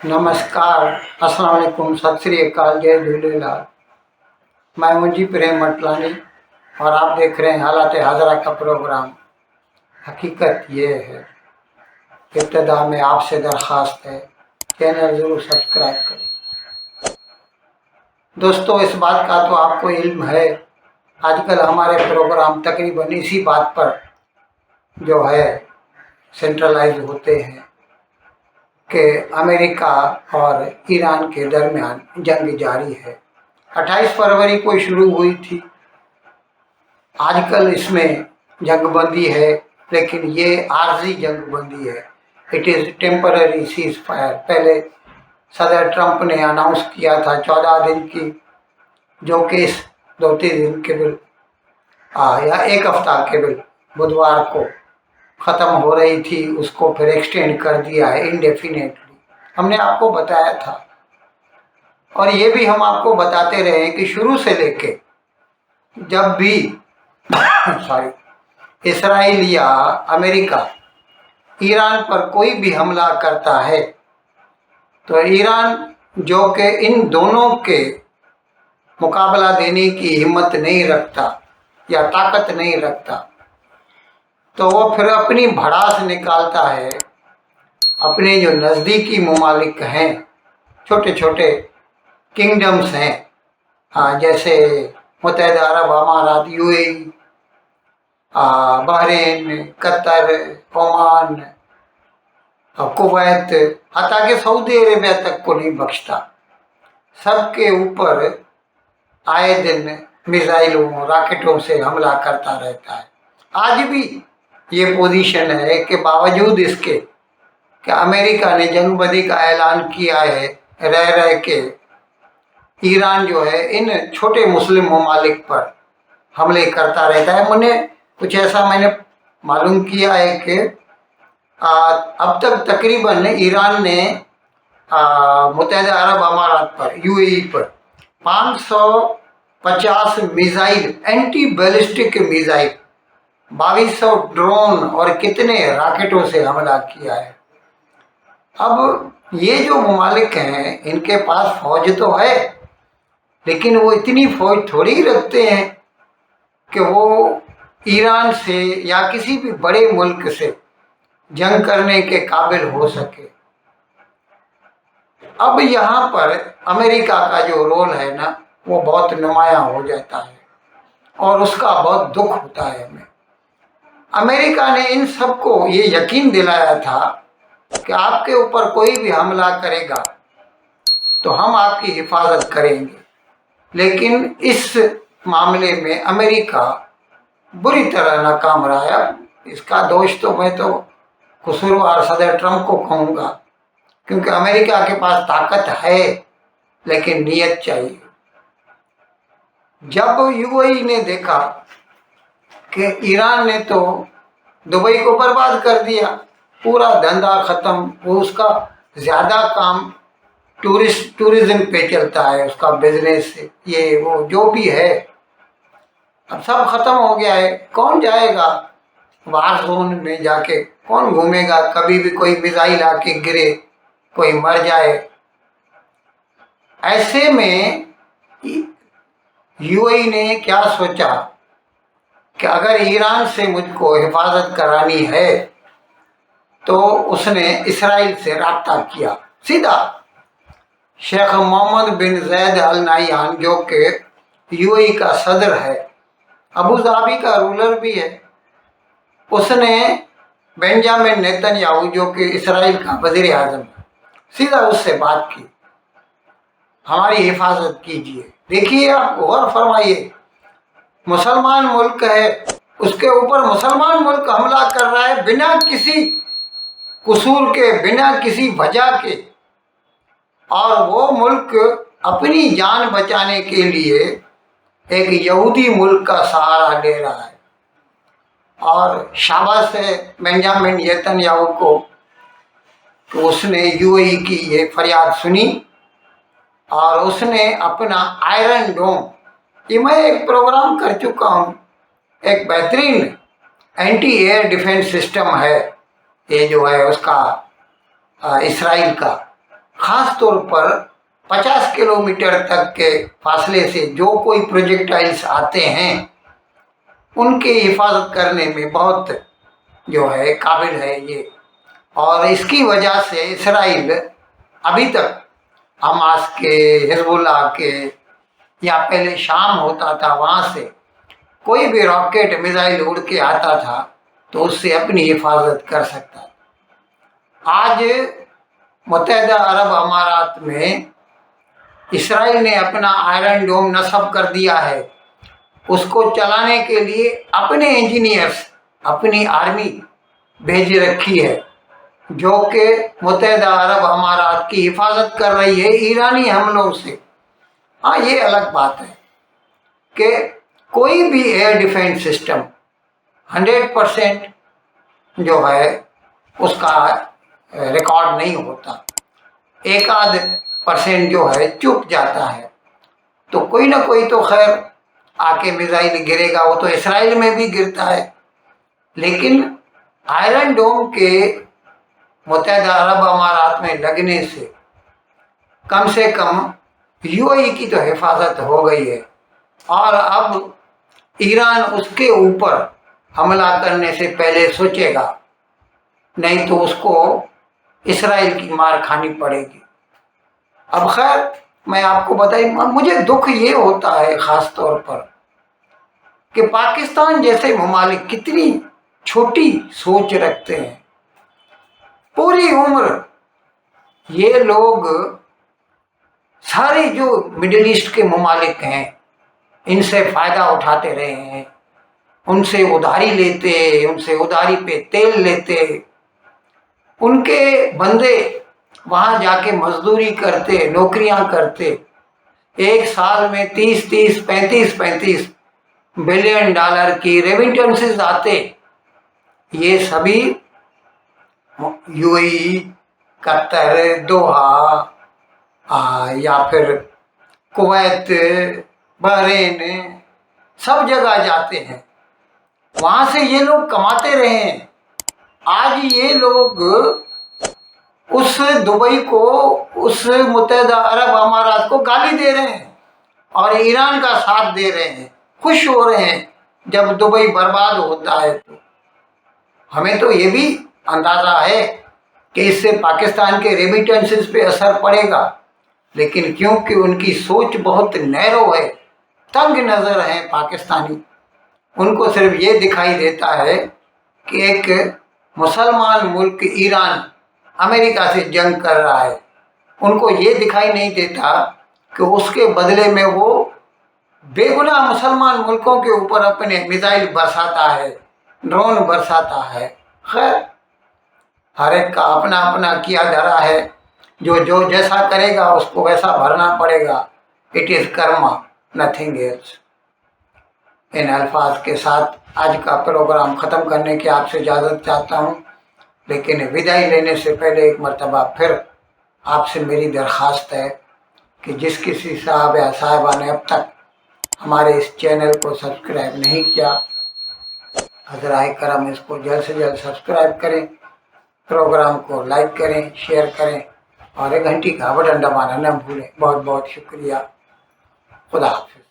नमस्कार, अस्सलाम वालेकुम, सत श्री अकाल, जय झूलेलाल। मैं मुंजी प्रेम मटलानी और आप देख रहे हैं हालात हाजरा का प्रोग्राम। हकीकत ये है, इब्तदा में आपसे दरख्वास्त है, चैनल ज़रूर सब्सक्राइब करें। दोस्तों, इस बात का तो आपको इल्म है, आजकल हमारे प्रोग्राम तकरीबन इसी बात पर जो है सेंट्रलाइज होते हैं कि अमेरिका और ईरान के दरमियान जंग जारी है। 28 फरवरी को शुरू हुई थी, आजकल इसमें जंगबंदी है, लेकिन ये आर्जी जंगबंदी है। It is temporary cease fire. पहले सदर ट्रंप ने अनाउंस किया था 14 दिन की, जो कि 2-3 दिन केवल या एक हफ्ता केवल बुधवार को ख़त्म हो रही थी, उसको फिर एक्सटेंड कर दिया है इंडेफिनेटली। हमने आपको बताया था और ये भी हम आपको बताते रहे हैं कि शुरू से लेके जब भी इसराइल या अमेरिका ईरान पर कोई भी हमला करता है तो ईरान, जो कि इन दोनों के मुकाबला देने की हिम्मत नहीं रखता या ताकत नहीं रखता, तो वो फिर अपनी भड़ास निकालता है अपने जो नज़दीकी ममालिक हैं, छोटे छोटे किंगडम्स हैं, जैसे मुत्तहिदा अरब अमारात, UAE, Bahrain, Qatar, Oman, Kuwait, हत्ता कि सऊदी अरेबिया तक को नहीं बख्शता। सबके ऊपर आए दिन मिसाइलों, रॉकेटों से हमला करता रहता है। आज भी ये पोजीशन है कि बावजूद इसके कि अमेरिका ने जंगबंदी का ऐलान किया है, रह रह के ईरान जो है इन छोटे मुस्लिम ममालिक पर हमले करता रहता है। मैंने मालूम किया है कि अब तक तकरीबन ईरान ने मुत्तहिदा अरब अमारात पर, यूएई पर 550 missile, anti ballistic missile, 2200 drone और कितने रॉकेटों से हमला किया है। अब ये जो ममालिक हैं, इनके पास फौज तो है, लेकिन वो इतनी फौज थोड़ी रखते हैं कि वो ईरान से या किसी भी बड़े मुल्क से जंग करने के काबिल हो सके। अब यहाँ पर अमेरिका का जो रोल है ना, वो बहुत नुमायां हो जाता है और उसका बहुत दुख होता है हमें। अमेरिका ने इन सबको ये यकीन दिलाया था कि आपके ऊपर कोई भी हमला करेगा तो हम आपकी हिफाजत करेंगे, लेकिन इस मामले में अमेरिका बुरी तरह नाकाम रहा है। इसका दोष तो मैं तो कसूरवार सदर ट्रंप को कहूँगा, क्योंकि अमेरिका के पास ताकत है लेकिन नीयत चाहिए। जब यूएई ने देखा कि ईरान ने तो दुबई को बर्बाद कर दिया, पूरा धंधा ख़त्म, वो उसका ज़्यादा काम टूरिज्म पे चलता है, उसका बिजनेस, ये वो जो भी है, अब सब ख़त्म हो गया है। कौन जाएगा वार जोन में, जाके कौन घूमेगा? कभी भी कोई मिसाइल आके गिरे, कोई मर जाए। ऐसे में यूएई ने क्या सोचा कि अगर ईरान से मुझको हिफाजत करानी है तो उसने इसराइल से राब्ता किया सीधा। शेख मोहम्मद बिन जैद अल नाह्यान, जो कि यूएई का सदर है, अबू धाबी का रूलर भी है, उसने बेंजामिन नेतन्याहू, जो कि इसराइल का वज़ीर आज़म, सीधा उससे बात की, हमारी हिफाजत कीजिए। देखिए, आप गौर फरमाइए, मुसलमान मुल्क है, उसके ऊपर मुसलमान मुल्क हमला कर रहा है बिना किसी कसूर के, बिना किसी वजह के, और वो मुल्क अपनी जान बचाने के लिए एक यहूदी मुल्क का सहारा ले रहा है। और शाबाश है बेंजामिन नेतन्याहू को कि उसने यूएई की ये फरियाद सुनी और उसने अपना आयरन डोम, ये मैं एक प्रोग्राम कर चुका हूँ, एक बेहतरीन एंटी एयर डिफेंस सिस्टम है ये जो है उसका इसराइल का, ख़ास तौर पर 50 किलोमीटर तक के फासले से जो कोई प्रोजेक्टाइल्स आते हैं उनकी हिफाजत करने में बहुत जो है काबिल है ये। और इसकी वजह से इसराइल अभी तक हमास के, हिजबुल्लाह के, या पहले शाम होता था वहाँ से कोई भी रॉकेट मिसाइल उड़ के आता था तो उससे अपनी हिफाजत कर सकता था। आज मुत्तहिदा अरब अमारात में इसराइल ने अपना आयरन डोम नस्ब कर दिया है। उसको चलाने के लिए अपने इंजीनियर्स, अपनी आर्मी भेज रखी है जो कि मुत्तहिदा अरब अमारात की हिफाजत कर रही है ईरानी हमलों से। हाँ, ये अलग बात है कि कोई भी एयर डिफेंस सिस्टम 100% जो है उसका रिकॉर्ड नहीं होता, एक आध % जो है चूक जाता है। तो कोई ना कोई तो खैर आके मिसाइल गिरेगा, वो तो इसराइल में भी गिरता है। लेकिन आयरन डोम के मुत्तहिदा अरब अमारात में लगने से कम यूएई की तो हिफाजत हो गई है और अब ईरान उसके ऊपर हमला करने से पहले सोचेगा, नहीं तो उसको इसराइल की मार खानी पड़ेगी। अब खैर मैं आपको बताई, मुझे दुख ये होता है ख़ास तौर पर कि पाकिस्तान जैसे ममालिक कितनी छोटी सोच रखते हैं। पूरी उम्र ये लोग सारे जो मिडिल ईस्ट के ममालिक हैं इनसे फ़ायदा उठाते रहे हैं, उनसे उधारी लेते, उनसे उधारी पे तेल लेते, उनके बंदे वहाँ जाके मजदूरी करते, नौकरियाँ करते, एक साल में 30-30, 35-35 बिलियन डॉलर की रेमिटेंसेस आते। ये सभी यूएई, कतर, दोहा या फिर कुवैत, बहरीन, सब जगह जाते हैं, वहाँ से ये लोग कमाते रहे हैं। आज ये लोग उस दुबई को, उस मुत्तहिदा अरब अमारात को गाली दे रहे हैं और ईरान का साथ दे रहे हैं, खुश हो रहे हैं जब दुबई बर्बाद होता है। तो हमें तो ये भी अंदाज़ा है कि इससे पाकिस्तान के रेमिटेंसेस पे असर पड़ेगा, लेकिन क्योंकि उनकी सोच बहुत नैरो है, तंग नज़र हैं पाकिस्तानी, उनको सिर्फ ये दिखाई देता है कि एक मुसलमान मुल्क ईरान अमेरिका से जंग कर रहा है। उनको ये दिखाई नहीं देता कि उसके बदले में वो बेगुनाह मुसलमान मुल्कों के ऊपर अपने मिसाइल बरसाता है, ड्रोन बरसाता है। खैर, हर एक का अपना अपना किया धरा है, जो जैसा करेगा उसको वैसा भरना पड़ेगा। It is karma, nothing else. इन अल्फाज के साथ आज का प्रोग्राम ख़त्म करने की आपसे इजाज़त चाहता हूँ, लेकिन विदाई लेने से पहले एक मरतबा फिर आपसे मेरी दरख्वास्त है कि जिस किसी साहब या साहिबा ने अब तक हमारे इस चैनल को सब्सक्राइब नहीं किया, हज़राए करम इसको जल्द से जल्द सब्सक्राइब करें, प्रोग्राम को लाइक करें, शेयर करें और एक घंटी का बटन दबाना न भूलें। बहुत बहुत शुक्रिया। खुदा हाफिज़।